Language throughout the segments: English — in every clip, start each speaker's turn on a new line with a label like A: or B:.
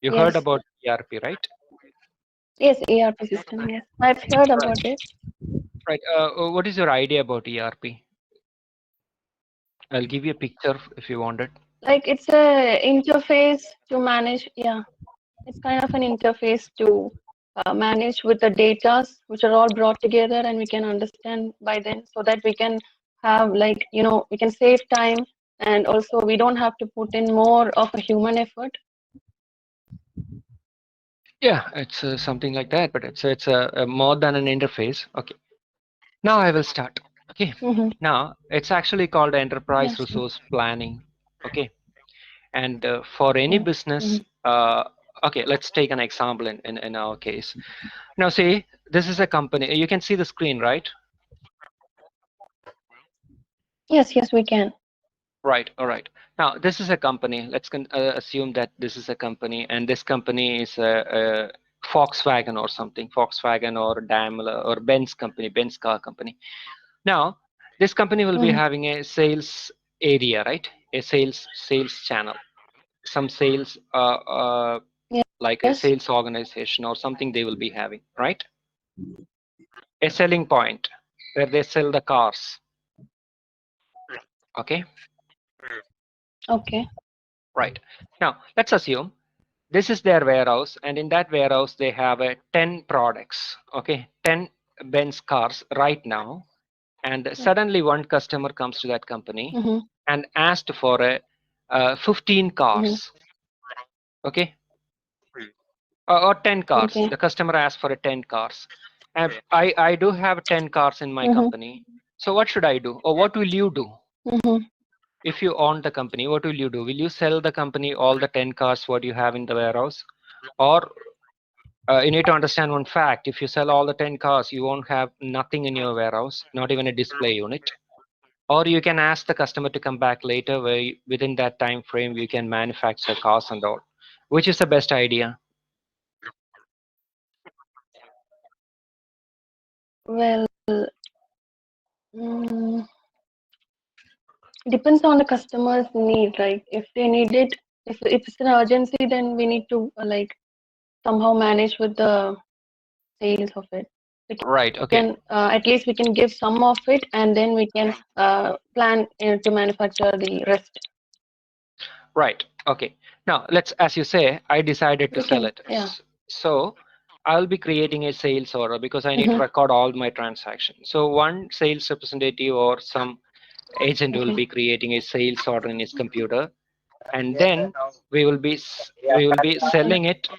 A: You heard
B: Yes.
A: about ERP, right?
B: Yes, ERP system. Yes, I've heard
A: Right.
B: about it.
A: Right. What is your idea about ERP? I'll give you a picture if you want it.
B: Like it's a interface to manage. Yeah, it's kind of an interface to manage with the datas which are all brought together, and we can understand by then, so that we can have, like, we can save time, and also we don't have to put in more of a human effort.
A: Yeah, it's something like that, but it's a more than an interface. Okay. Now I will start. Okay.
B: Mm-hmm.
A: Now it's actually called enterprise
B: Yes.
A: resource planning. Okay. And for any
B: Okay.
A: business,
B: Mm-hmm.
A: okay, let's take an example in our case. Now, see, this is a company. You can see the screen, right?
B: Yes. Yes, we can.
A: Right. All right. Now, this is a company. Let's assume that this is a company, and this company is a Volkswagen or something, Volkswagen or Daimler or Benz company, Benz car company. Now, this company will be
B: Mm-hmm.
A: having a sales area, right? A sales channel, some sales like a
B: Yes.
A: sales organization or something they will be having, right? A selling point where they sell the cars. Okay,
B: Okay.
A: right. Now let's assume this is their warehouse, and in that warehouse they have a 10 products. Okay, 10 Benz cars right now, and suddenly one customer comes to that company
B: Mm-hmm.
A: and asked for a 15
B: Mm-hmm.
A: cars. Okay, or 10 cars.
B: Okay.
A: The customer asked for a 10 cars, and I do have 10 cars in my
B: Mm-hmm.
A: company. So what should I do, or what will you do?
B: Mm-hmm.
A: If you own the company, what will you do? Will you sell the company all the 10 cars what you have in the warehouse? Or you need to understand one fact: if you sell all the 10 cars, you won't have nothing in your warehouse, not even a display unit. Or you can ask the customer to come back later, where within that time frame you can manufacture cars and all. Which is the best idea?
B: Well, mm, depends on the customer's need. Like if they need it, if it's an urgency, then we need to like somehow manage with the sales of it. We
A: Right. Okay.
B: can at least we can give some of it, and then we can plan to manufacture the rest.
A: Right. Okay. Now let's, as you say, I decided to
B: We
A: sell
B: can,
A: it.
B: yeah.
A: So I'll be creating a sales order because I need to
B: Mm-hmm.
A: record all my transactions. So one sales representative or some agent will
B: Okay.
A: be creating a sales order in his computer, and then we will be selling it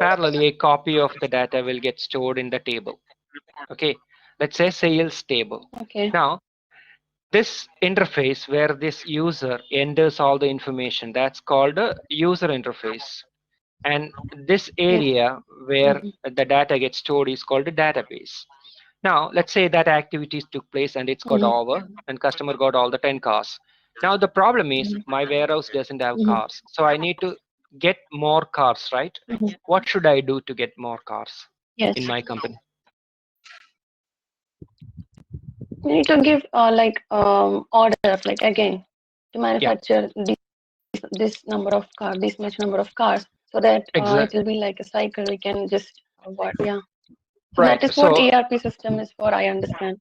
A: parallelly. A copy of the data will get stored in the table. Okay. Let's say sales table.
B: Okay.
A: Now this interface where this user enters all the information, that's called a user interface, and this
B: Yes.
A: area where
B: Mm-hmm.
A: the data gets stored is called a database. Now let's say that activities took place and it's got
B: Mm-hmm.
A: over and customer got all the 10 cars. Now the problem is my warehouse doesn't have
B: Mm-hmm.
A: cars, so I need to get more cars, right?
B: Mm-hmm.
A: What should I do to get more cars
B: Yes.
A: in my company?
B: We need to give like order, like again, to
A: Yeah,
B: manufacture this number of cars, this much number of cars, so that it will
A: exactly.
B: be like a cycle. We can just what, yeah. So that
A: Right.
B: is what
A: So
B: ERP system is for. I understand.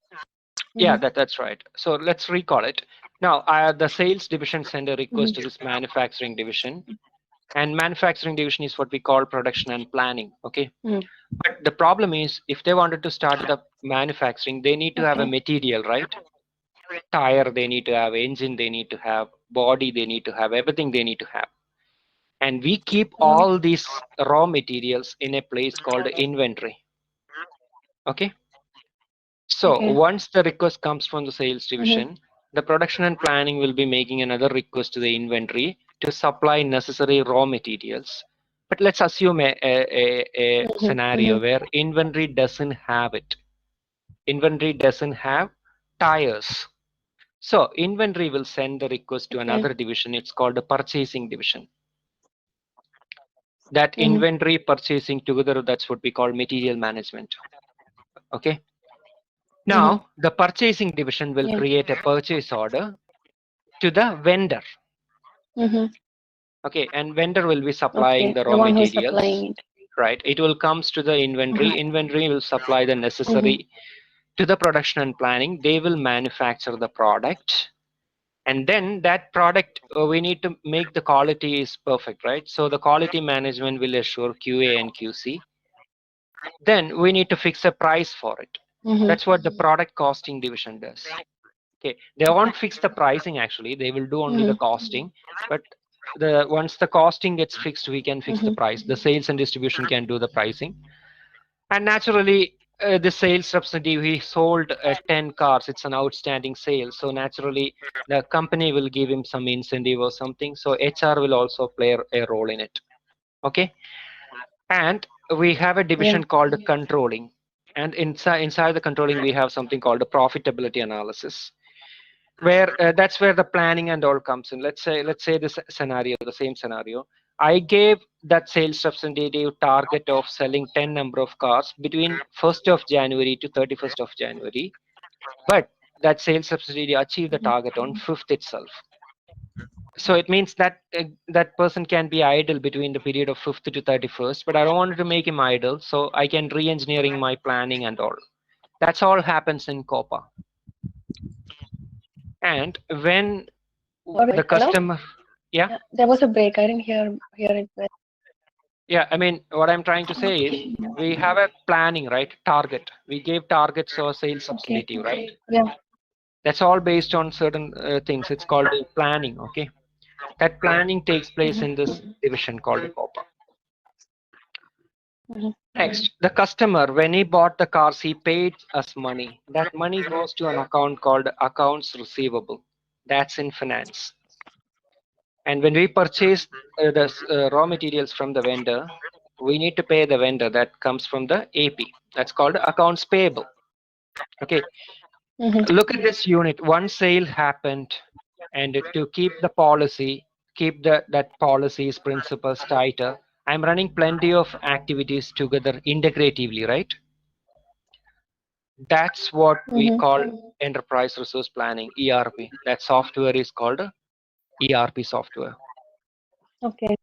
A: yeah,
B: Mm-hmm.
A: that's right. So let's recall it. Now, the sales division send a request to
B: Mm-hmm.
A: this manufacturing division, and manufacturing division is what we call production and planning. Okay,
B: Mm.
A: but the problem is if they wanted to start the manufacturing, they need to have a
B: Okay.
A: material, right? Tire, they need to have engine, they need to have body, they need to have everything they need to have. And we keep
B: Mm.
A: all these raw materials in a place called inventory. Okay. So
B: Okay.
A: once the request comes from the sales
B: Mm-hmm.
A: division, the production and planning will be making another request to the inventory to supply necessary raw materials. But let's assume a
B: Mm-hmm.
A: scenario
B: Mm-hmm.
A: where inventory doesn't have it. Inventory doesn't have tires. So inventory will send the request to
B: Okay.
A: another division. It's called the purchasing division. That
B: Mm-hmm.
A: inventory purchasing together, that's what we call material management. Okay.
B: Mm-hmm.
A: Now the purchasing division will
B: Yeah.
A: create a purchase order to the vendor.
B: Mm-hmm.
A: Okay, and vendor will be supplying
B: Okay,
A: the
B: the
A: raw
B: one who is
A: materials,
B: supplying it.
A: right? It will comes to the
B: Mm-hmm.
A: inventory will supply the
B: Mm-hmm.
A: necessary to the production and planning. They will manufacture the product, and then that product, we need to make the quality is perfect, right? So the quality management will assure QA and QC. Then we need to fix a price for it.
B: Mm-hmm.
A: That's what the product costing division does. Okay, they won't fix the pricing actually. They will do only the
B: Mm-hmm.
A: costing. But the once the costing gets fixed, we can fix the
B: Mm-hmm.
A: price. The sales and distribution can do the pricing. And naturally, the sales representative, he sold 10 cars. It's an outstanding sale. So naturally, the company will give him some incentive or something. So HR will also play a role in it. Okay, and we have a
B: Yeah.
A: division called controlling. And inside the controlling, we have something called a profitability analysis, where that's where the planning and all comes in. Let's say this scenario, the same scenario. I gave that sales representative target of selling 10 number of cars between 1st of January to 31st of January, but that sales representative achieved the
B: Mm-hmm.
A: target on 5th itself. So it means that that person can be idle between the period of 5th to 31st, but I don't want to make him idle, so I can re-engineering my planning and all. That's all happens in COPA. And when
B: Sorry.
A: the
B: Hello.
A: customer, yeah.
B: Yeah, there was a break. I didn't hear it well.
A: Yeah, I mean, what I'm trying to say is we have a planning, right? Target. We gave targets to our sales
B: Okay.
A: representative, right?
B: Yeah.
A: That's all based on certain things. It's called planning, okay? That planning takes place in
B: Mm-hmm.
A: this division called COPA.
B: Mm-hmm.
A: Next, the customer, when he bought the cars, he paid us money. That money goes to an account called accounts receivable. That's in finance. And when we purchase the raw materials from the vendor, we need to pay the vendor. That comes from the AP. That's called accounts payable. Okay,
B: Mm-hmm.
A: look at this unit. One sale happened, and to keep the policy, keep that policy's principles tighter, I'm running plenty of activities together integratively, right? That's what we
B: Mm-hmm.
A: call enterprise resource planning, ERP. That software is called ERP software.
B: Okay.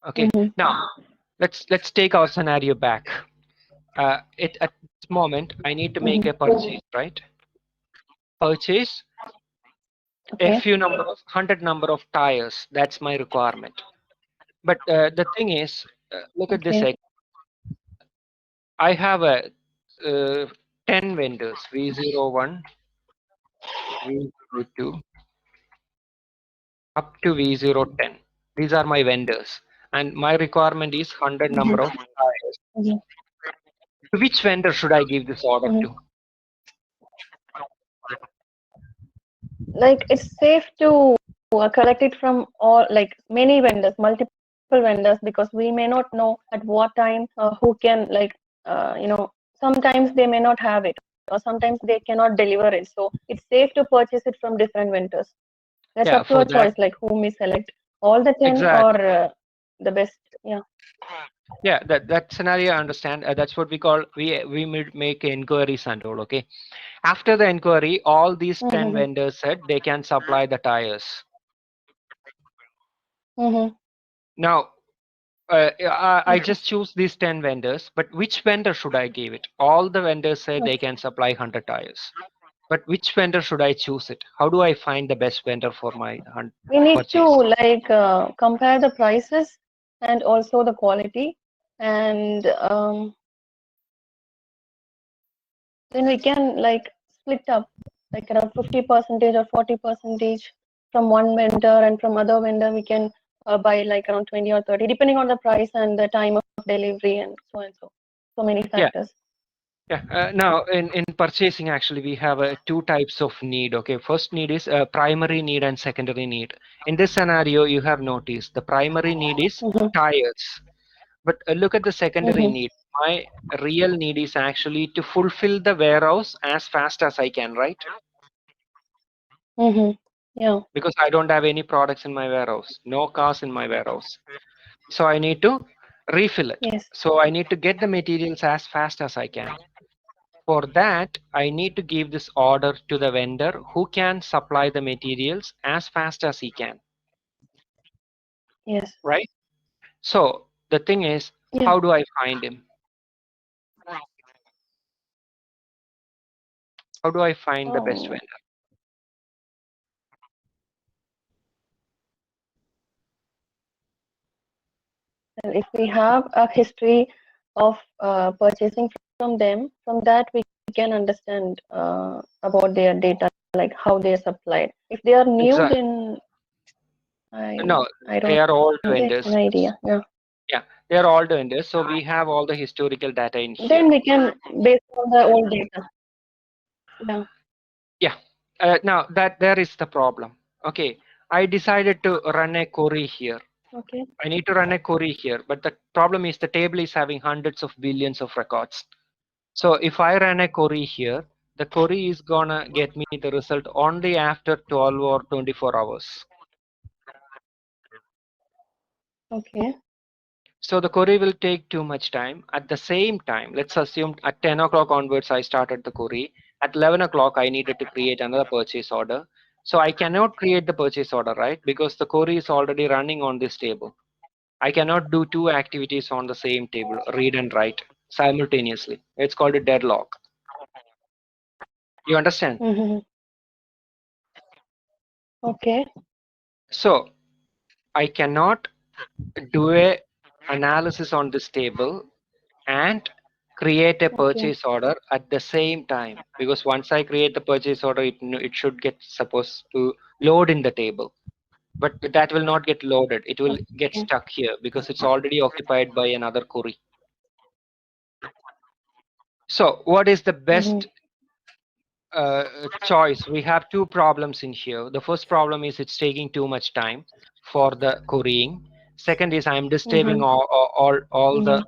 A: Okay,
B: Mm-hmm.
A: now let's take our scenario back. At this moment, I need to make
B: Mm-hmm.
A: a purchase, right? Purchase a
B: Okay.
A: few number of 100 number of tires. That's my requirement. But the thing is, look at this.
B: Okay.
A: I have a 10 vendors: V01, V02, up to V010. These are my vendors, and my requirement is 100 number of
B: Mm-hmm.
A: tires.
B: Mm-hmm.
A: To which vendor should I give this order
B: Mm-hmm.
A: to?
B: Like it's safe to collect it from all, like many vendors, multiple vendors, because we may not know at what time who can, like, sometimes they may not have it, or sometimes they cannot deliver it. So it's safe to purchase it from different vendors. That's up
A: Yeah,
B: to our
A: for
B: choice,
A: that,
B: like whom we select, all the 10 or
A: exactly.
B: the best. Yeah.
A: Yeah, that scenario I understand. That's what we call we make inquiries and all. Okay, after the inquiry, all these 10
B: Mm-hmm.
A: vendors said they can supply the tires.
B: Mm-hmm.
A: Now, I
B: Okay.
A: just choose these 10 vendors, but which vendor should I give it? All the vendors say they
B: Okay.
A: can supply 100 tires, but which vendor should I choose it? How do I find the best vendor for my
B: We need to
A: purchase?
B: like compare the prices and also the quality, and then we can like split up like around 50 percentage or 40 percentage from one vendor, and from other vendor we can buy like around 20 or 30, depending on the price and the time of delivery and so and so many
A: Yeah.
B: factors.
A: Yeah. Now, in purchasing, actually, we have two types of need. Okay. First need is primary need and secondary need. In this scenario, you have noticed the primary need is
B: Mm-hmm.
A: tires. But look at the secondary
B: Mm-hmm.
A: need. My real need is actually to fulfill the warehouse as fast as I can, right?
B: Mm-hmm. Yeah.
A: Because I don't have any products in my warehouse, no cars in my warehouse. So I need to refill it.
B: Yes.
A: So I need to get the materials as fast as I can. For that, I need to give this order to the vendor who can supply the materials as fast as he can.
B: Yes.
A: right? So the thing is,
B: Yeah.
A: how do I find him? How do I find the best
B: Oh,
A: vendor?
B: well, if we have a history of purchasing from them, from that we can understand about their data, like how they are supplied. If they are new,
A: Exactly.
B: then
A: No,
B: I
A: they
B: don't
A: are old
B: get an
A: vendors.
B: idea. Yeah.
A: Yeah, they are old vendors. So we have all the historical data in here.
B: Then we can base on the old data. Yeah.
A: Yeah. Now that there is the problem. Okay, I decided to run a query here.
B: Okay.
A: I need to run a query here, but the problem is the table is having hundreds of billions of records. So if I run a query here, the query is gonna get me the result only after 12 or 24 hours.
B: Okay.
A: So the query will take too much time. At the same time, let's assume at 10 o'clock onwards, I started the query. At 11 o'clock, I needed to create another purchase order. So I cannot create the purchase order, right? Because the query is already running on this table. I cannot do two activities on the same table, read and write simultaneously. It's called a deadlock. You understand?
B: Mm-hmm. Okay.
A: So I cannot do a analysis on this table and create a
B: Okay.
A: purchase order at the same time, because once I create the purchase order, it should get supposed to load in the table, but that will not get loaded. It will get
B: Okay.
A: stuck here because it's already occupied by another query. So what is the
B: Mm-hmm.
A: best choice? We have two problems in here. The first problem is it's taking too much time for the querying. Second is I'm disturbing
B: Mm-hmm.
A: all
B: Mm-hmm.
A: the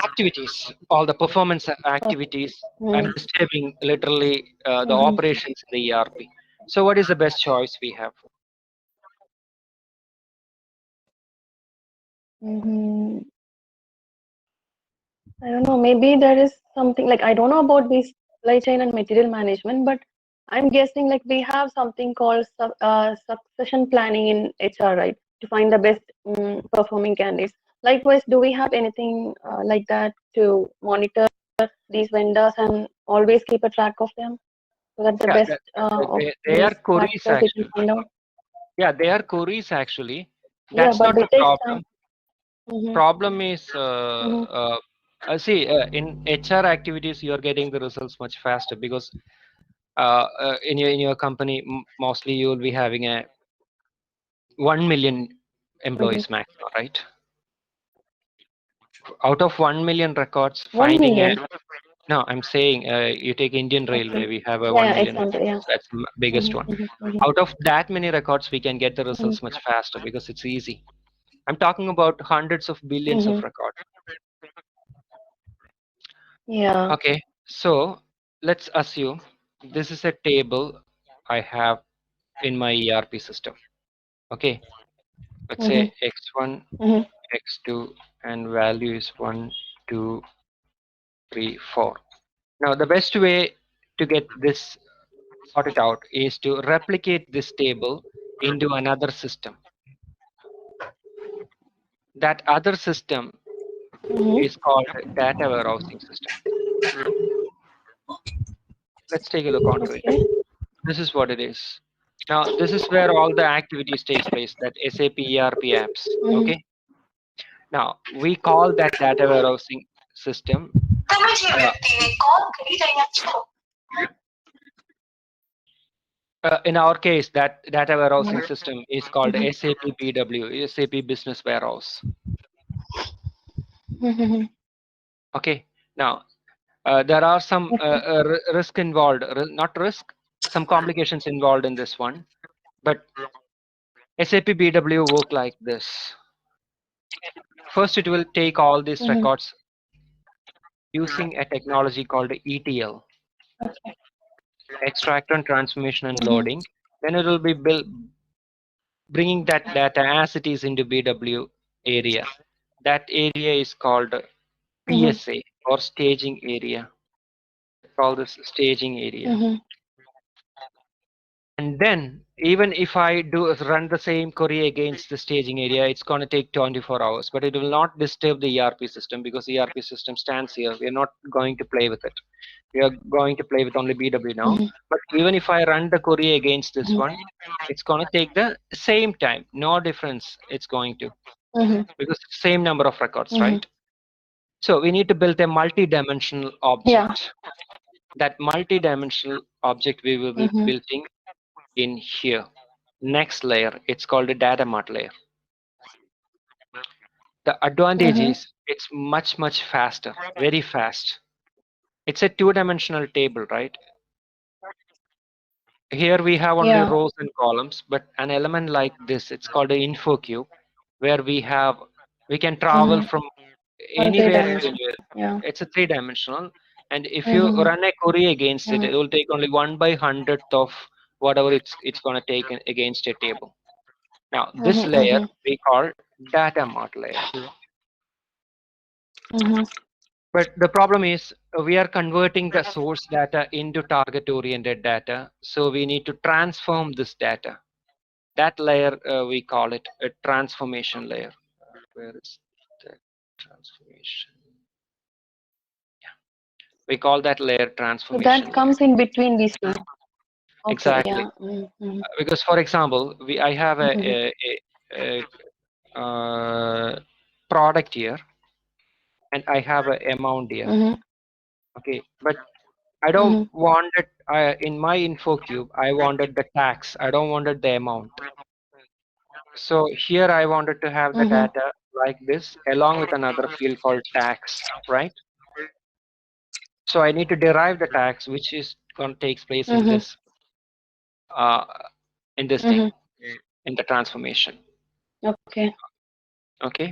A: activities, all the performance
B: Okay.
A: activities. I'm
B: Mm-hmm.
A: disturbing literally the
B: Mm-hmm.
A: operations in the ERP. So what is the best choice we have?
B: Mm-hmm. I don't know. Maybe there is something like I don't know about this supply chain and material management, but I'm guessing like we have something called succession planning in HR, right? To find the best performing candidates. Likewise, do we have anything like that to monitor these vendors and always keep a track of them so that the
A: Yeah,
B: best of
A: they
B: these
A: are queries
B: factors we can
A: actually.
B: find out?
A: Yeah, they are queries actually.
B: Yeah,
A: That's
B: but
A: not
B: they
A: the
B: take time.
A: problem.
B: Mm-hmm.
A: Problem is,
B: Mm-hmm.
A: see, in HR activities, you're getting the results much faster because in your company, mostly you will be having a 1 million
B: Mm-hmm.
A: employees maximum, right? Out of 1 million records,
B: One
A: finding a
B: million.
A: no, I'm saying you take Indian Railway,
B: Okay.
A: we have a
B: Yeah,
A: 1 million
B: example. Yeah.
A: records. That's the biggest one.
B: Mm-hmm. Mm-hmm.
A: Out of that many records, we can get the results
B: Mm-hmm.
A: much faster because it's easy. I'm talking about hundreds of billions of
B: Mm-hmm.
A: records.
B: Yeah.
A: Okay, so let's assume this is a table I have in my ERP system. Okay, let's
B: Mm-hmm.
A: say x1,
B: Mm-hmm.
A: x2, and value is 1, 2, 3, 4. Now, the best way to get this sorted out is to replicate this table into another system. That other system
B: Mm-hmm.
A: is called data warehousing system. Let's take a look onto it.
B: Okay.
A: This is what it is. Now, this is where all the activities takes place, that SAP ERP apps.
B: Mm-hmm.
A: Okay. Now, we call that data warehousing system. Uh, in our case, that data warehousing system is called
B: Mm-hmm.
A: SAP-BW, SAP Business Warehouse.
B: Mm-hmm.
A: Okay. Now, there are some
B: Okay.
A: risk involved, not risk, some complications involved in this one. But SAP BW work like this. First, it will take all these
B: Mm-hmm.
A: records using a technology called ETL,
B: Okay.
A: extraction, transformation, and
B: Mm-hmm.
A: loading. Then it will be bringing that data as it is into BW area. That area is called
B: Mm-hmm.
A: PSA or staging area. Call this staging area.
B: Mm-hmm.
A: And then even if I do run the same query against the staging area, it's going to take 24 hours, but it will not disturb the ERP system because the ERP system stands here. We're not going to play with it. We are going to play with only BW now.
B: Mhm.
A: But even if I run the query against this
B: Mhm.
A: one, it's going to take the same time. No difference it's going to,
B: Mhm.
A: because same number of records,
B: Mhm.
A: right? So we need to build a multi-dimensional
B: Yeah.
A: object. That multi-dimensional object we will be
B: Mhm.
A: building in here. Next layer, it's called a data mart layer. The advantage
B: Mhm.
A: is it's much faster, very fast. It's a two-dimensional table, right? Here we have only
B: Yeah.
A: rows and columns, but an element like this, it's called an info cube, where we can travel
B: Mhm.
A: from anywhere to
B: Multi-dimensional.
A: anywhere.
B: Yeah.
A: It's a three-dimensional, and if you
B: Mhm.
A: run a query against it,
B: Mhm.
A: it will take only 1/100th of whatever it's gonna take against a table. Now this
B: Mhm.
A: layer
B: Mhm.
A: we call data mart layer.
B: Mhm.
A: But the problem is we are converting the source data into target-oriented data, so we need to transform this data. That layer we call it a transformation layer. Where is the transformation? We call that layer
B: So
A: transformation
B: that
A: layer.
B: comes in between these two. Okay.
A: Exactly.
B: Yeah. Mhm.
A: Because for example, I have
B: Mhm.
A: a product here and I have a amount here.
B: Mhm.
A: Okay, but I don't
B: Mhm.
A: want it in my info cube. I wanted the tax. I don't wanted the amount. So here I wanted to have the
B: Mhm.
A: data like this along with another field called tax, right? So I need to derive the tax, which is going to take place
B: Mhm.
A: uh, in this thing,
B: Mhm.
A: in the transformation.
B: Okay.
A: Okay.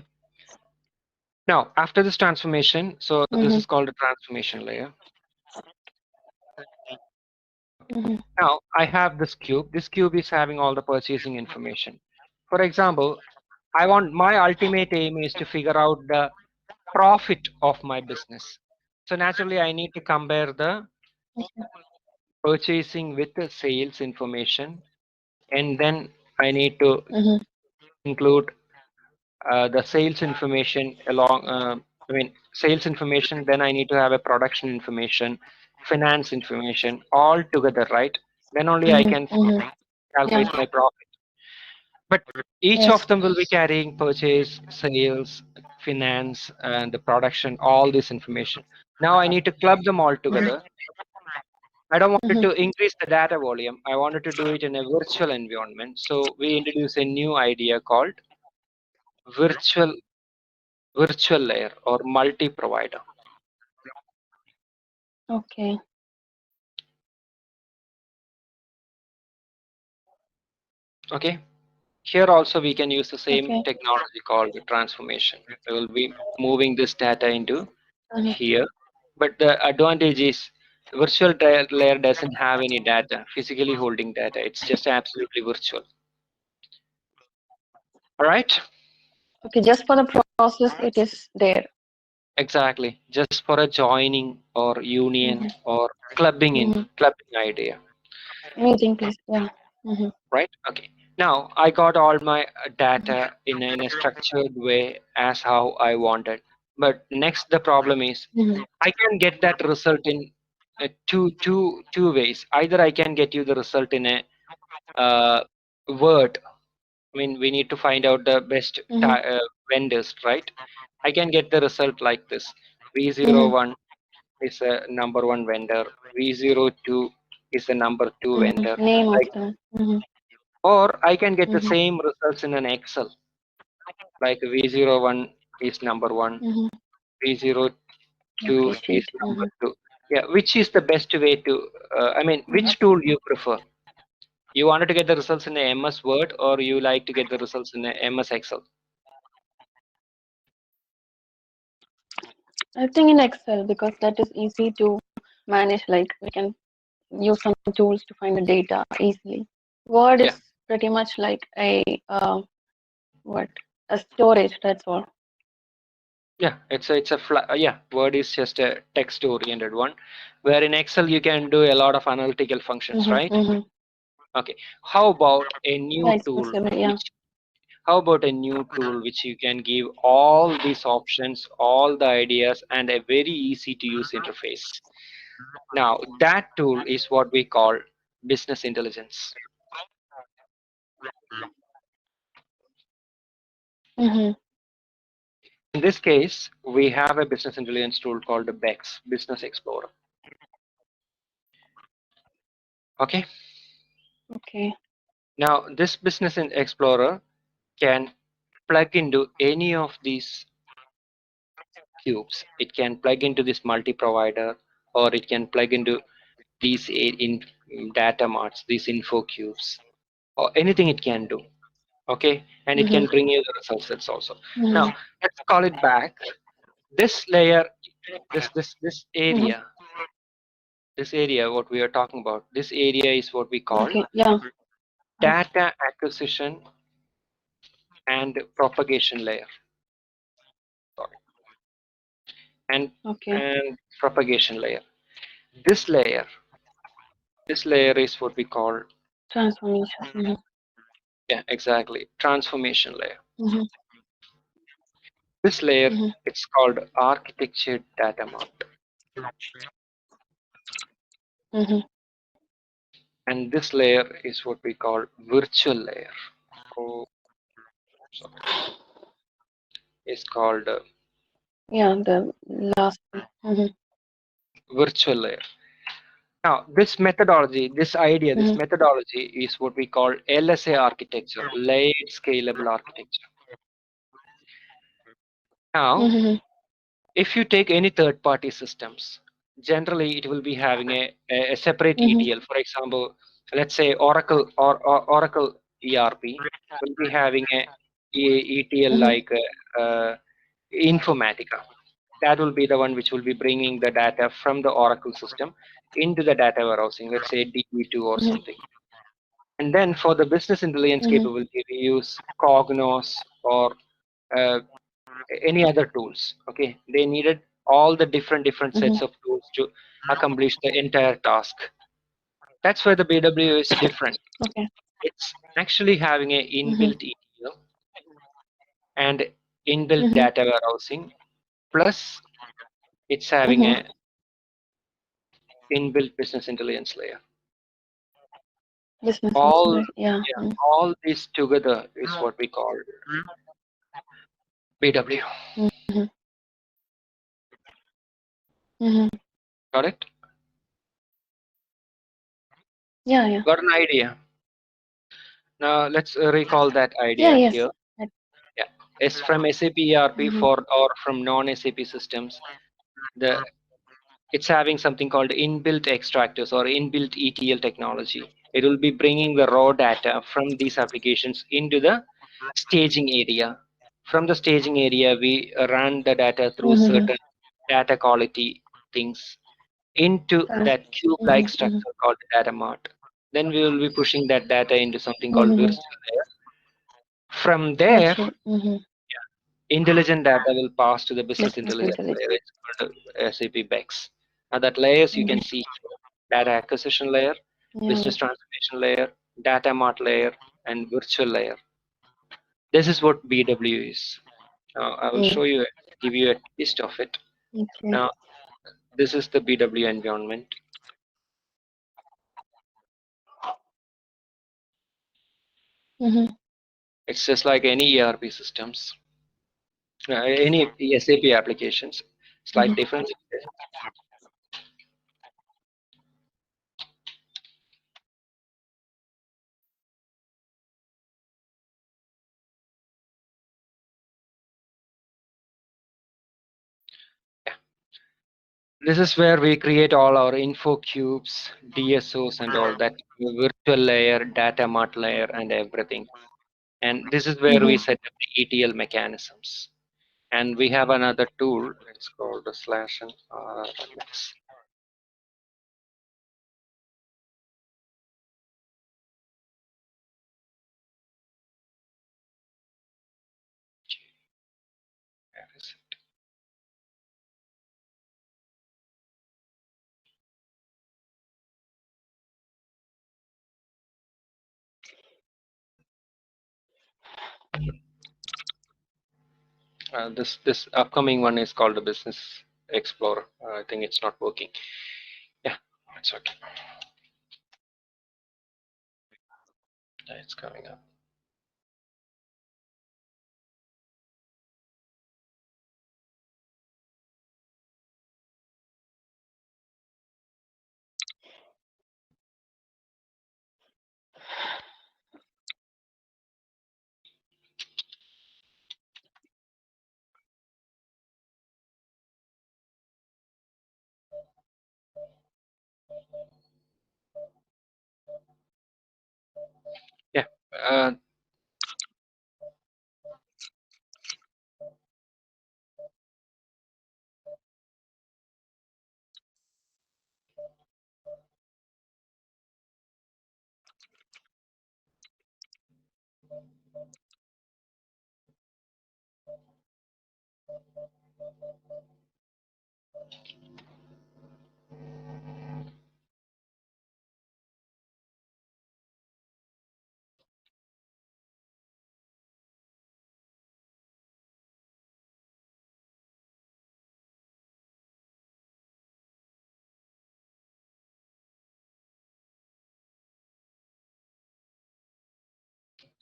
A: Now after this transformation, so this
B: Mhm.
A: is called a transformation layer.
B: Mhm.
A: Now I have this cube. This cube is having all the purchasing information. For example, I want my ultimate aim is to figure out the profit of my business. So naturally, I need to compare the purchasing with the sales information, and then I need to
B: Mhm.
A: include the sales information along. I mean, sales information. Then I need to have a production information, finance information all together, right? Then only I
B: Mhm.
A: can
B: Mhm. Yeah.
A: calculate my profit. But each
B: Yes.
A: of them will be carrying purchase, sales, finance, and the production, all this information. Now I need to club them all together. I don't want it
B: Mhm.
A: to increase the data volume. I wanted to do it in a virtual environment. So we introduce a new idea called virtual virtual layer or multi-provider.
B: Okay.
A: Okay. Here also we can use the same
B: Okay.
A: technology called the transformation. We will be moving this data into
B: Mhm.
A: here, but the advantage is virtual layer doesn't have any data, physically holding data. It's just absolutely virtual. All right.
B: Okay. Just for the process, it is there.
A: Exactly. Just for a joining or union
B: Mhm.
A: or
B: Mhm.
A: clubbing idea,
B: Meeting place. Yeah. Mhm.
A: right? Okay. Now I got all my data in a structured way as how I wanted. But next the problem is
B: Mhm.
A: I can get that result in two ways. Either I can get you the result in a word. I mean, we need to find out the best
B: Mhm.
A: vendors, right? I can get the result like this.
B: Mhm.
A: V01 is a number one vendor. V02 is the number two
B: Mhm.
A: vendor.
B: Name of
A: Like,
B: the. Mhm.
A: or I can get the
B: Mhm.
A: same results in an Excel. Like V01 is number one,
B: Mhm. Okay.
A: V02 is
B: Sheet.
A: number
B: Mhm.
A: two. Yeah, which is the best way to? I mean,
B: Mhm.
A: which tool you prefer? You wanted to get the results in a MS Word, or you like to get the results in a MS Excel?
B: I think in Excel because that is easy to manage. Like we can use some tools to find the data easily. Word
A: Yeah,
B: is pretty much like a what a storage. That's all.
A: yeah. Yeah. Word is just a text-oriented one, where in Excel you can do a lot of analytical functions,
B: Mhm.
A: right?
B: Mhm.
A: Okay, how about a new
B: Yeah, it's
A: tool
B: possible. Yeah.
A: which how about a new tool which you can give all these options, all the ideas, and a very easy to use interface? Now, that tool is what we call business intelligence.
B: Mm-hmm.
A: In this case, we have a business intelligence tool called the BEX, Business Explorer. Okay.
B: Okay.
A: Now, this Explorer can plug into any of these cubes. It can plug into this multi-provider, or it can plug into these in data marts, these info cubes, or anything it can do. Okay, and it
B: Mm-hmm.
A: can bring you the result sets also.
B: Mm-hmm.
A: Now, let's call it back. This layer, this
B: Mm-hmm.
A: area, what we are talking about, this area is what we call
B: Okay. Yeah.
A: data acquisition and propagation layer. Sorry, and
B: Okay.
A: propagation layer. This layer, this layer is what we call,
B: Transformation. Mm-hmm.
A: yeah, exactly, transformation layer.
B: Mm-hmm.
A: This layer,
B: Mm-hmm.
A: it's called architecture data mart,
B: Mm-hmm.
A: and this layer is what we call virtual layer. Oh, sorry, it's called
B: Yeah. The last. Mm-hmm.
A: virtual layer. Now, this methodology, this
B: Mm-hmm.
A: methodology is what we call LSA architecture, layered scalable architecture. Now,
B: Mm-hmm.
A: if you take any third-party systems, generally it will be having a separate
B: Mm-hmm.
A: ETL. For example, let's say Oracle or Oracle ERP will be having a ETL
B: Mm-hmm.
A: like Informatica. That will be the one which will be bringing the data from the Oracle system into the data warehousing, let's say DB2 or
B: Mm-hmm.
A: something. And then for the business intelligence
B: Mm-hmm.
A: capability, we use Cognos or uh, any other tools. Okay, they needed all the different
B: Mm-hmm.
A: sets of tools to accomplish the entire task. That's why the BW is different.
B: Okay.
A: It's actually having a
B: Mm-hmm.
A: inbuilt ETL and inbuilt
B: Mm-hmm.
A: data warehousing, plus it's having
B: Mm-hmm.
A: a inbuilt business intelligence layer.
B: Business
A: All,
B: intelligence. Yeah.
A: yeah, all this together is what we call BW.
B: Mm-hmm. Mm-hmm.
A: Got it?
B: Yeah. Yeah.
A: Got an idea? Now let's recall that
B: Yeah.
A: idea
B: Yes.
A: here. Yeah, it's from SAP ERP
B: Mm-hmm.
A: for or from non-SAP systems. The It's having something called inbuilt extractors or inbuilt ETL technology. It will be bringing the raw data from these applications into the staging area. From the staging area, we run the data through
B: Mm-hmm.
A: certain data quality things into
B: Trans-
A: that cube-like
B: mm-hmm. Mm-hmm.
A: structure called data mart. Then we will be pushing that data into something called
B: Mm-hmm.
A: virtual layer. From there,
B: Virtual. Mm-hmm.
A: intelligent data will pass to the business
B: Business
A: intelligence
B: intelligence.
A: layer. It's called SAP BEX. Now that layers you can
B: Mm-hmm.
A: see data acquisition layer,
B: Yeah.
A: business transformation layer, data mart layer, and virtual layer. This is what BW is. Now I will
B: Mm.
A: show you, give you a taste of it.
B: Okay.
A: Now this is the BW environment.
B: Mm-hmm.
A: It's just like any ERP systems, any SAP applications.
B: Mm-hmm.
A: Slight difference. Yeah. This is where we create all our info cubes, DSOs, and all that virtual layer, data mart layer, and everything. And this is where we
B: Mm-hmm.
A: set up the ETL mechanisms. And we have another tool. It's called the slash and RMS. Where is it? This upcoming one is called the Business Explorer. I think it's not working. Yeah, it's okay. It's coming up. Yeah. Uh,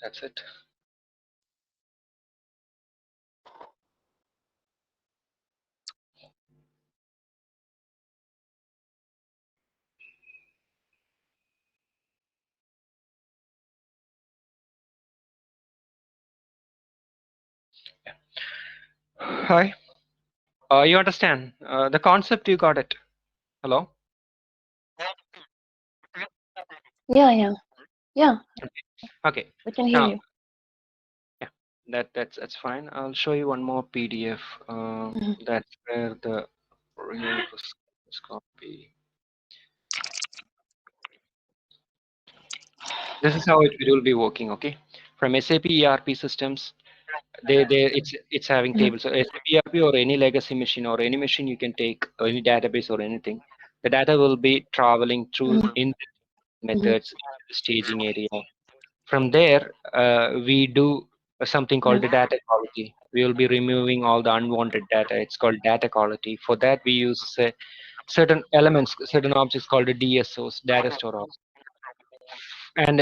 A: that's it. Yeah. Hi. You understand the concept? You got it. Hello.
B: Yeah, yeah, yeah.
A: Okay.
B: We can hear
A: Now,
B: you.
A: yeah, that's fine. I'll show you one more PDF.
B: Mhm.
A: That's where the real is copy. This is how it will be working. Okay, from SAP ERP systems, it's having
B: Mhm.
A: tables. So SAP ERP or any legacy machine or any machine you can take, or any database or anything. The data will be traveling through
B: Mhm.
A: in
B: Mhm.
A: methods into the staging area. From there, we do something called the
B: Mhm.
A: data quality. We will be removing all the unwanted data. It's called data quality. For that, we use certain elements, certain objects called the DSOs, data storage. And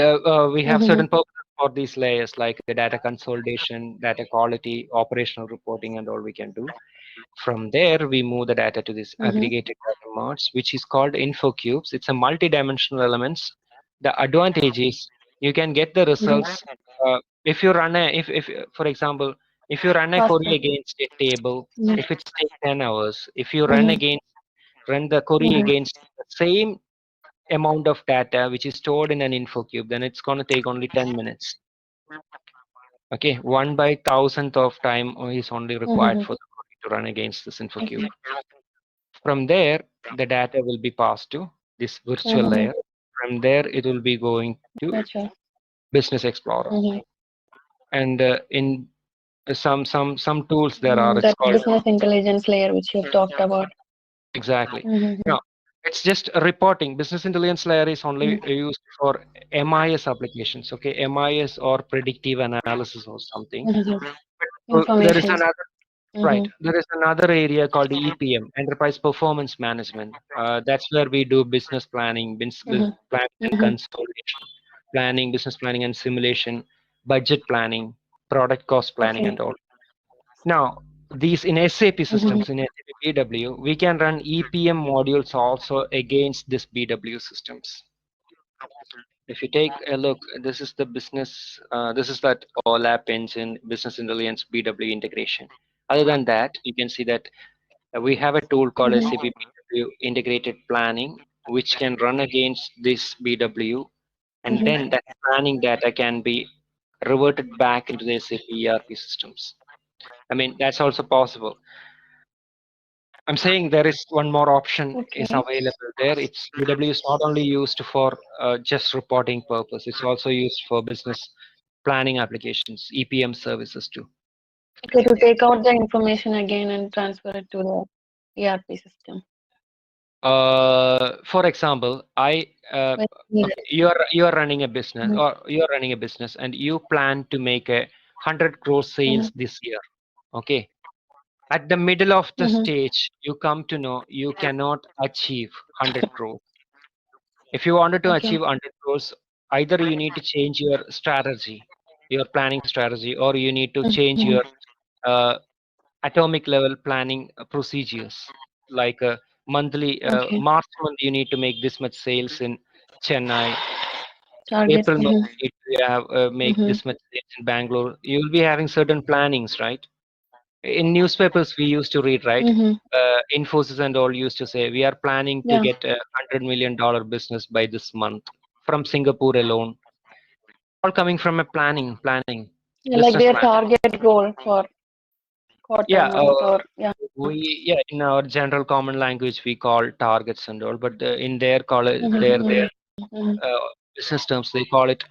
A: we have
B: Mhm.
A: certain purposes for these layers, like the data consolidation, data quality, operational reporting, and all we can do. From there, we move the data to this
B: Mhm.
A: aggregated data marts, which is called info cubes. It's a multi-dimensional elements. The advantage is you can get the
B: Mhm.
A: results if you run if for example, if you run a query
B: Faster.
A: against a table,
B: Mhm.
A: if it's take 10 hours, if you
B: Mhm.
A: run the query
B: Mhm.
A: against the same amount of data which is stored in an info cube, then it's going to take only 10 minutes. Okay, 1/1000th of time is only required
B: Mhm.
A: for the query to run against this info cube.
B: Okay.
A: From there, the data will be passed to this virtual
B: Mhm.
A: layer. From there, it will be going to
B: That's right.
A: Business Explorer.
B: Mhm.
A: And in some tools there are, it's
B: That
A: called
B: business intelligence layer which you've talked about.
A: exactly.
B: Mhm.
A: Now, it's just a reporting. Business intelligence layer is only
B: Mhm.
A: used for MIS applications. Okay, MIS or predictive analysis or something.
B: Mhm.
A: There is
B: Information.
A: another. Right.
B: Mhm.
A: There is another area called EPM, Enterprise Performance Management. That's where we do business planning,
B: Mhm.
A: planning and
B: Mhm.
A: consolidation, planning, business planning and simulation, budget planning, product cost planning,
B: Okay.
A: and all. Now, these in SAP
B: Mhm.
A: systems, in SAP BW, we can run EPM modules also against this BW systems. If you take a look, this is that OLAP engine, business intelligence BW integration. Other than that, you can see that we have a tool called
B: Mhm.
A: SAP-BW Integrated Planning, which can run against this BW, and
B: Mhm.
A: then that planning data can be reverted back into the SAP ERP systems. I mean, that's also possible. I'm saying there is one more option is
B: Okay.
A: available there. It's BW is not only used for just reporting purpose. It's also used for business planning applications, EPM services too.
B: Okay, to take out the information again and transfer it to the ERP system.
A: For example, uh,
B: When needed.
A: okay, you're running a business,
B: Mhm.
A: or you're running a business, and you plan to make a 100 crore sales this year. Okay. At the middle of the stage, you come to know you cannot achieve 100 crores. If you wanted to
B: Okay.
A: achieve 100 crores, either you need to change your strategy, your planning strategy, or you need to change
B: Mhm.
A: your uh, atomic level planning procedures. Like monthly,
B: Okay.
A: March month, you need to make this much sales in Chennai.
B: Target.
A: April month, you need to have, make
B: Mhm.
A: this much sales in Bangalore. You will be having certain plannings, right? In newspapers we used to read, right?
B: Mhm.
A: Infosys and all used to say we are planning to
B: Yeah.
A: get $100 million business by this month from Singapore alone. All coming from a planning,
B: Yeah, like
A: business
B: their
A: planning.
B: target goal for quarter,
A: Yeah,
B: month, or yeah.
A: we in our general common language we call targets and all, but in their college, their
B: Mhm. Mhm.
A: business terms they call it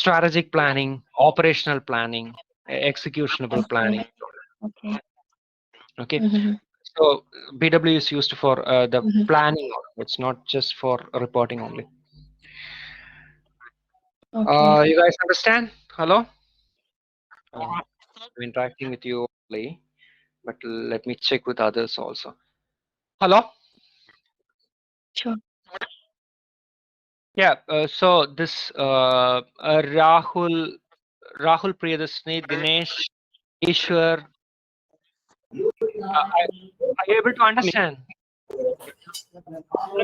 A: strategic planning, operational planning, executionable planning.
B: Okay. Okay.
A: Okay.
B: Mhm.
A: So BW is used for the
B: Mhm.
A: planning. It's not just for reporting only.
B: Okay.
A: You guys understand? Hello? I'm interacting with you only, but let me check with others also. Hello?
B: Sure.
A: Yeah. So this Rahul Priyadashini, Dinesh, Ishwar, are you able to understand?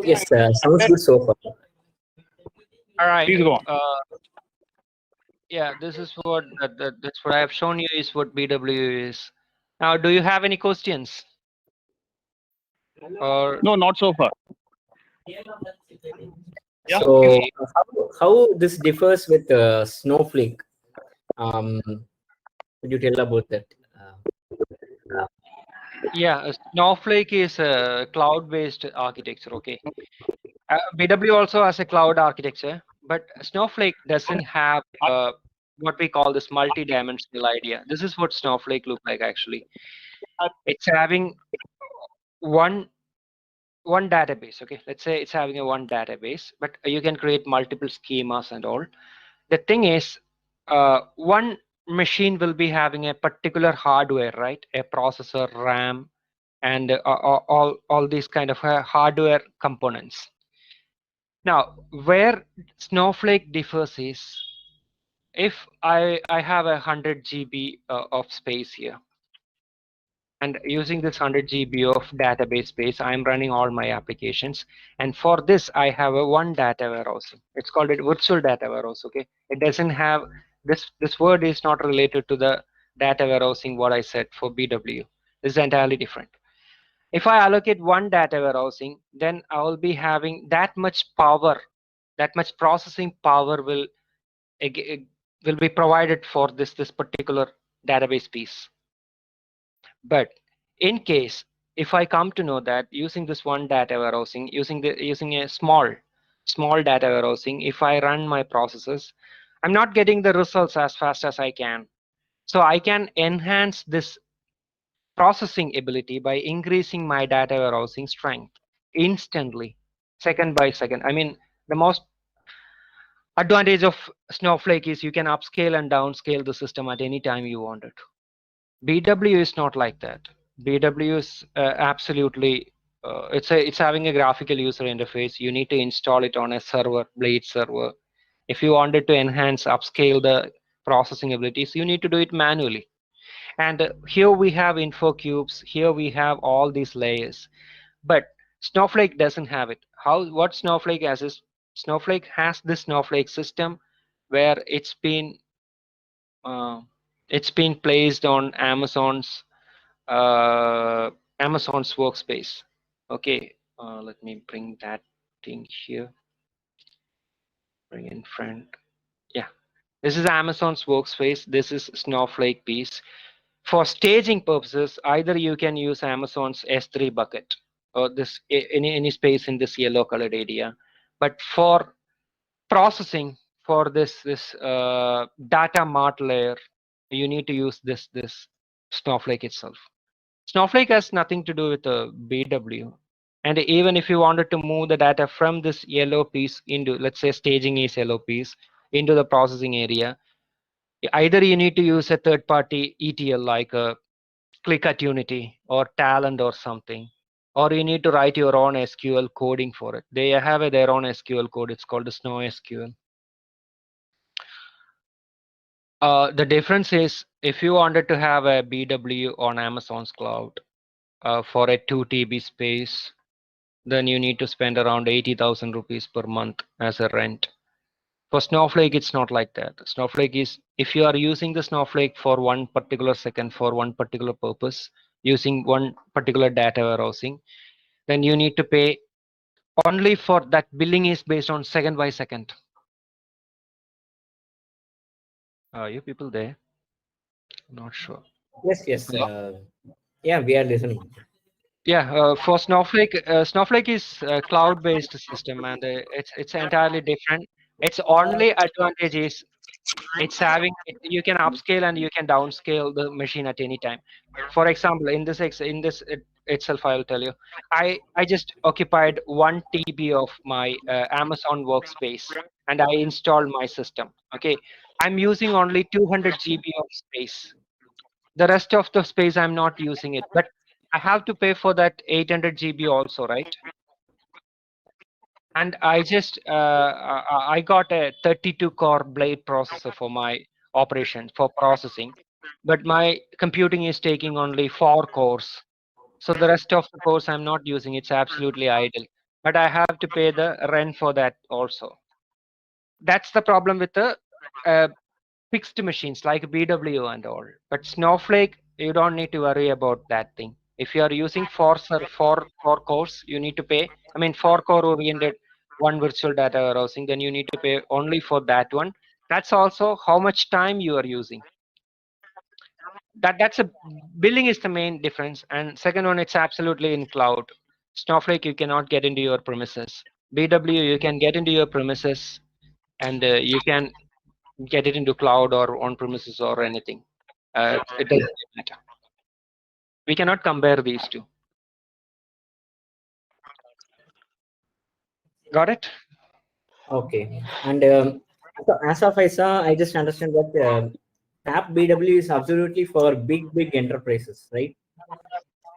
C: Yes, sounds good so far.
A: All right.
D: Please go on.
A: Yeah, this is what that's what I have shown you is what BW is. Now, do you have any questions? Or
D: No, not so far. Yeah.
C: So,
A: okay,
C: how this differs with Snowflake? Could you tell about that?
A: yeah, Snowflake is a cloud-based architecture. Okay, BW also has a cloud architecture, but Snowflake doesn't have what we call this multi-dimensional idea. This is what Snowflake look like actually. It's having one one database. Okay, let's say it's having a one database, but you can create multiple schemas and all. The thing is, one machine will be having a particular hardware, right? A processor, RAM, and all these kind of hardware components. Now, where Snowflake differs is if I have 100 GB of space here, and using this 100 GB of database space, I'm running all my applications. And for this, I have a one data warehouse. It's called a virtual data warehouse. Okay, it doesn't have this. This word is not related to the data warehousing. What I said for BW this is entirely different. If I allocate one data warehousing, then I will be having that much power, that much processing power will be provided for this particular database piece. But in case if I come to know that using this one data warehousing, using a small data warehousing, if I run my processes, I'm not getting the results as fast as I can. So I can enhance this processing ability by increasing my data warehousing strength instantly, second by second. I mean, the most advantage of Snowflake is you can upscale and downscale the system at any time you want it. BW is not like that. BW is absolutely it's having a graphical user interface. You need to install it on a server, Blade server. If you wanted to enhance, upscale the processing abilities, you need to do it manually. And here we have info cubes. Here we have all these layers. But Snowflake doesn't have it. What Snowflake has is Snowflake has this Snowflake system where uh, it's been placed on uh, Amazon's workspace. Okay, let me bring that thing here. Bring in front. Yeah, this is Amazon's workspace. This is Snowflake piece. For staging purposes, either you can use Amazon's S3 bucket or this any space in this yellow colored area. But for processing, for this data mart layer, you need to use this Snowflake itself. Snowflake has nothing to do with BW. And even if you wanted to move the data from this yellow piece into, let's say staging is yellow piece, into the processing area, Either you need to use a third-party ETL like a Click at Unity or Talent or something, or you need to write your own SQL coding for it. They have their own SQL code. It's called the Snow SQL. The difference is if you wanted to have a BW on Amazon's cloud for a 2 TB space, then you need to spend around 80,000 rupees per month as a rent. For Snowflake, it's not like that. Snowflake is, if you are using the Snowflake for one particular second for one particular purpose, using one particular data warehousing, then you need to pay only for that. Billing is based on second by second. Are you people there? Not sure.
C: Yes, yes.
A: Hello?
C: Yeah, we are listening.
A: Yeah, for Snowflake, Snowflake is a cloud-based system, and it's entirely different. Its only advantage is it's having you can upscale and you can downscale the machine at any time. For example, in this itself, I'll tell you, I just occupied 1 TB of my Amazon workspace, and I installed my system. Okay, I'm using only 200 GB of space. The rest of the space I'm not using it, but I have to pay for that 800 GB also, right? And I just I got a 32 core blade processor for my operation for processing, but my computing is taking only 4 cores. So the rest of the cores I'm not using. It's absolutely idle, but I have to pay the rent for that also. That's the problem with the uh, fixed machines like BW and all. But Snowflake, you don't need to worry about that thing. If you are using four cores, you need to pay. I mean, 4 core oriented one virtual data warehousing, then you need to pay only for that one. That's also how much time you are using. That's a billing is the main difference. And second one, it's absolutely in cloud. Snowflake, you cannot get into your premises. BW, you can get into your premises, and you can get it into cloud or on premises or anything. It doesn't matter. We cannot compare these two. Got it?
C: Okay. And so as of I saw, I just understand that SAP-BW is absolutely for big enterprises, right?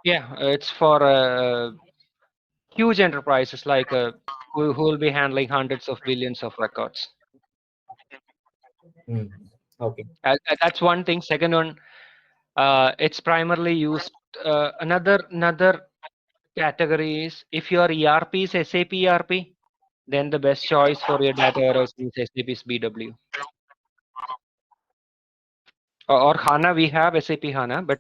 A: Yeah, it's for huge enterprises like who will be handling hundreds of billions of records.
C: Hmm. Okay.
A: That's one thing. Second one, it's primarily used. Another category is if your ERP is SAP ERP, then the best choice for your data warehouse is SAP's BW. Or HANA, we have SAP HANA, but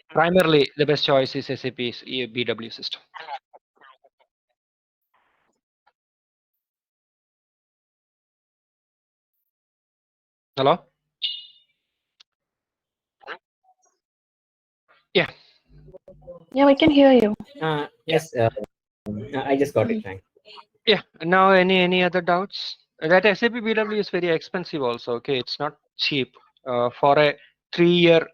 A: primarily the best choice is SAP's BW system. Hello? Yeah.
B: Yeah, we can hear you.
C: Yes, I just got it.
B: Mm.
C: Thanks.
A: Yeah. Now, any other doubts? That SAP BW is very expensive also. Okay, it's not cheap. For a 3-year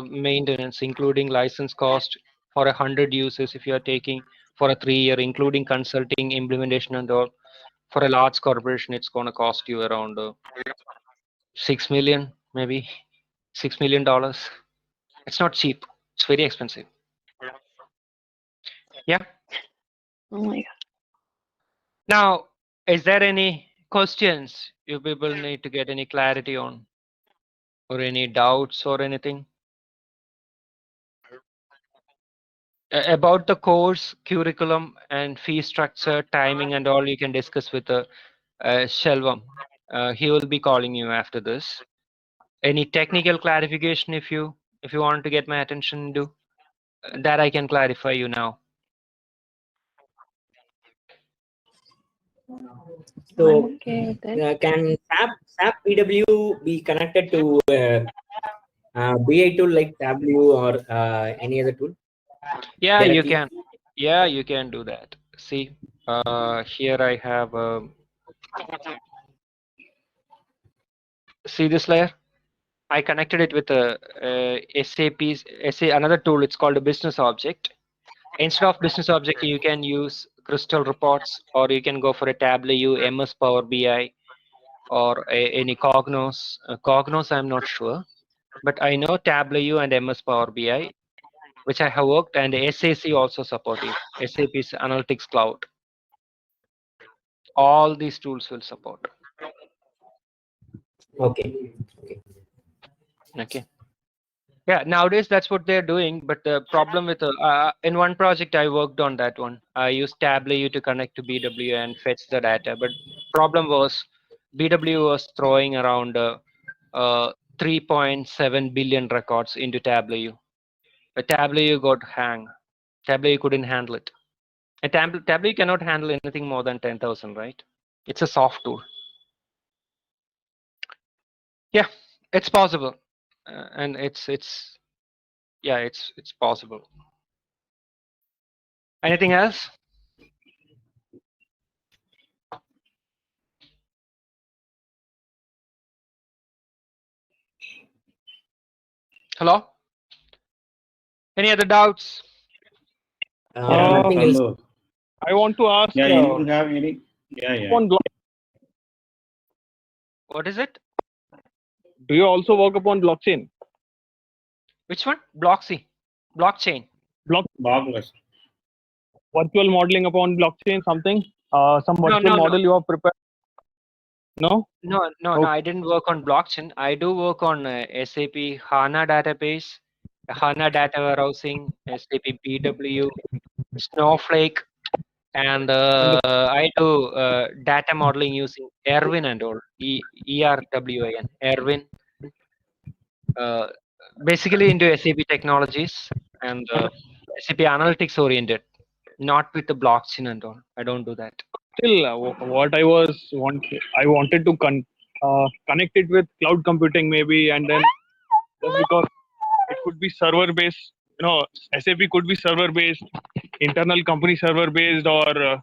A: maintenance, including license cost for 100 users, if you are taking for a 3-year, including consulting, implementation, and all, for a large corporation, it's going to cost you around 6 million, maybe $6 million. It's not cheap. It's very expensive. Yeah.
B: Oh my God.
A: Now, is there any questions you people need to get any clarity on, or any doubts or anything? About the course, curriculum, and fee structure, timing, and all, you can discuss with Shelvam. He will be calling you after this. Any technical clarification if you want to get my attention, do that. I can clarify you now.
C: So,
B: I'm okay with it.
C: can SAP-BW be connected to BI tool like Tableau or any other tool
A: Yeah, you
C: directly?
A: can. Yeah, you can do that. See, here I have. See this layer? I connected it with SAP's another tool. It's called a business object. Instead of business object, you can use Crystal reports, or you can go for a Tableau, MS Power BI, or any Cognos. Cognos, I'm not sure, but I know Tableau and MS Power BI, which I have worked, and SAC also supportive. SAP's Analytics Cloud. All these tools will support.
C: Okay.
A: Okay. Yeah, nowadays that's what they're doing. But the problem with in one project I worked on that one. I used Tableau to connect to BW and fetch the data. But problem was BW was throwing around 3.7 billion records into Tableau. But Tableau got hang. Tableau couldn't handle it. And Tableau cannot handle anything more than 10,000, right? It's a soft tool. Yeah, it's possible, and it's possible. Anything else? Hello? Any other doubts?
C: Nothing else.
D: Hello.
E: I want to ask.
D: Yeah, anyone have any? Yeah.
E: On
A: What is it?
E: do you also work upon blockchain?
A: Which one? Blockchain.
D: Marvelous.
E: Virtual modeling upon blockchain, something? Some virtual
A: no.
E: model you have prepared? No?
A: No,
E: Okay.
A: I didn't work on blockchain. I do work on SAP HANA database, HANA data warehousing, SAP BW, Snowflake, and I do data modeling using Erwin and all. ERWIN. Erwin. Basically into SAP technologies and SAP analytics oriented, not with the blockchain and all. I don't do that.
E: Still, what I wanted to connect it with cloud computing maybe, and then just because it could be server based, SAP could be server based, internal company server based, or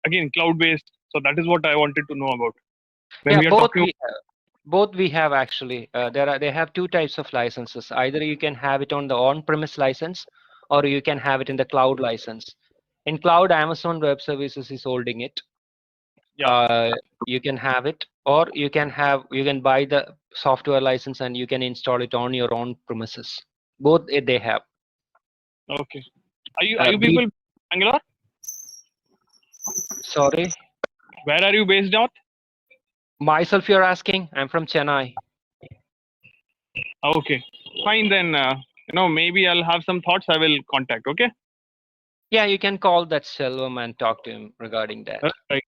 E: again cloud based. So that is what I wanted to know about. When we are talking
A: both we have actually. They have two types of licenses. Either you can have it on the on-premise license, or you can have it in the cloud license. In cloud, Amazon Web Services is holding it. You can have it, or you can buy the software license and you can install it on your own premises. Both they have.
E: Okay. Are you people Bangalore?
A: Sorry,
E: Where are you based out?
A: myself you're asking? I'm from Chennai.
E: Okay, fine then. Maybe I'll have some thoughts. I will contact. Okay.
A: Yeah, you can call that Selvam and talk to him regarding that.
E: Right.